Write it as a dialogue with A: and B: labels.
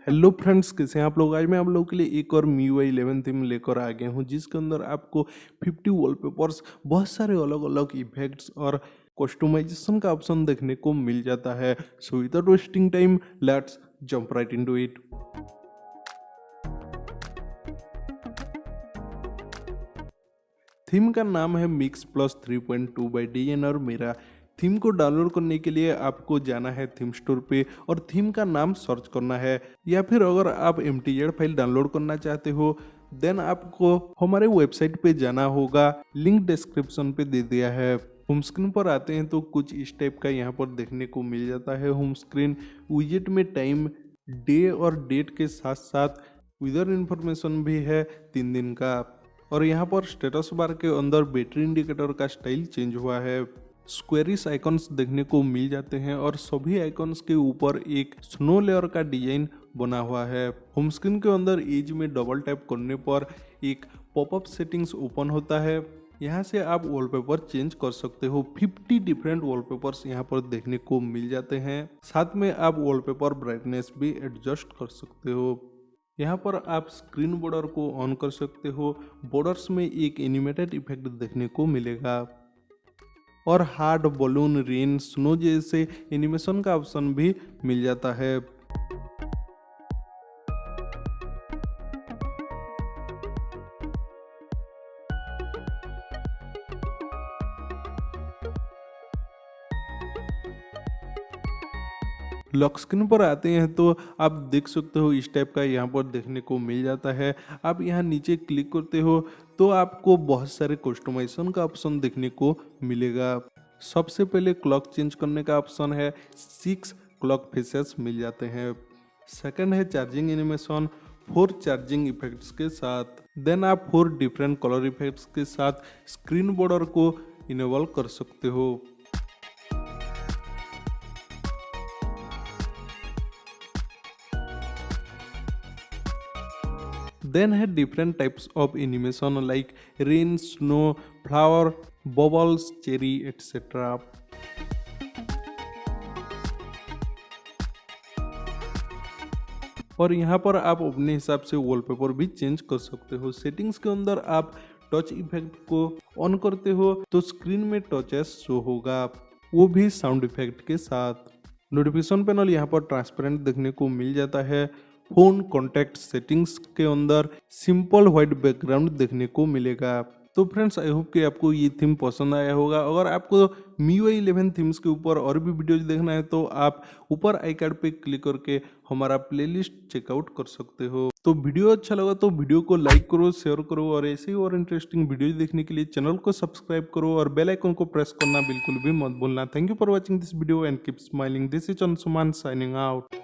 A: Hello friends, कैसे हैं आप लोग। आज मैं आप लोगों के लिए एक और MIUI 11 थीम लेकर आ गया हूं, जिसके अंदर आपको 50 वॉलपेपर्स, बहुत सारे अलग अलग इफेक्ट्स और कस्टमाइजेशन का ऑप्शन देखने को मिल जाता है। So without wasting time, let's jump right into it. Theme का नाम है मिक्स प्लस 3.2 बाई DN और मेरा थीम को डाउनलोड करने के लिए आपको जाना है थीम स्टोर पे और थीम का नाम सर्च करना है, या फिर अगर आप MTZ फाइल डाउनलोड करना चाहते हो देन आपको हमारे वेबसाइट पे जाना होगा। लिंक डिस्क्रिप्शन पे दे दिया है। होम स्क्रीन पर आते हैं तो कुछ इस टाइप का यहाँ पर देखने को मिल जाता है। होम स्क्रीन विजेट में टाइम, डे और डेट के साथ साथ वेदर इन्फॉर्मेशन भी है 3 दिन का। और यहाँ पर स्टेटस बार के अंदर बैटरी इंडिकेटर का स्टाइल चेंज हुआ है। स्क्वेरिश आइकॉन्स देखने को मिल जाते हैं और सभी आइकॉन्स के ऊपर एक स्नो लेयर का डिजाइन बना हुआ है। होम स्क्रीन के अंदर एज में डबल टैप करने पर एक पॉपअप सेटिंग्स ओपन होता है। यहाँ से आप वॉलपेपर चेंज कर सकते हो। 50 डिफरेंट वॉलपेपर्स यहाँ पर देखने को मिल जाते हैं। साथ में आप वॉलपेपर ब्राइटनेस भी एडजस्ट कर सकते हो। यहाँ पर आप स्क्रीन बॉर्डर को ऑन कर सकते हो। बॉर्डर्स में एक एनिमेटेड इफेक्ट देखने को मिलेगा और हार्ड, बलून, रेन, स्नो जैसे एनिमेशन का ऑप्शन भी मिल जाता है। लॉक स्क्रीन पर आते हैं तो आप देख सकते हो इस टाइप का यहाँ पर देखने को मिल जाता है। आप यहाँ नीचे क्लिक करते हो तो आपको बहुत सारे कस्टमाइजेशन का ऑप्शन देखने को मिलेगा। सबसे पहले क्लॉक चेंज करने का ऑप्शन है। 6 क्लॉक फेसेस मिल जाते हैं। सेकंड है चार्जिंग एनिमेशन 4 चार्जिंग इफेक्ट्स के साथ। देन आप 4 डिफरेंट कलर इफेक्ट्स के साथ स्क्रीन बॉर्डर को इनेबल कर सकते हो। देन है different types of animation like rain, snow, flower, bubbles, cherry etcetera. और यहाँ पर आप अपने हिसाब से वॉलपेपर भी चेंज कर सकते हो। सेटिंग्स के अंदर आप टच इफेक्ट को ऑन करते हो तो स्क्रीन में टचेस शो होगा, वो भी साउंड इफेक्ट के साथ। नोटिफिकेशन पैनल यहाँ पर ट्रांसपेरेंट देखने को मिल जाता है। फोन कॉन्टैक्ट सेटिंग्स के अंदर सिंपल व्हाइट बैकग्राउंड देखने को मिलेगा। तो फ्रेंड्स, आई होप कि आपको ये थीम पसंद आया होगा। अगर आपको MIUI 11 थीम्स के ऊपर और भी वीडियोज देखना है तो आप ऊपर आई कार्ड पे क्लिक करके हमारा प्लेलिस्ट चेकआउट कर सकते हो। तो वीडियो अच्छा लगा तो वीडियो को लाइक करो, शेयर करो और ऐसे ही और इंटरेस्टिंग वीडियोज देखने के लिए चैनल को सब्सक्राइब करो और बेल आइकन को प्रेस करना बिल्कुल भी मत भूलना। Thank you for watching this video and keep smiling. This is Anshuman signing out.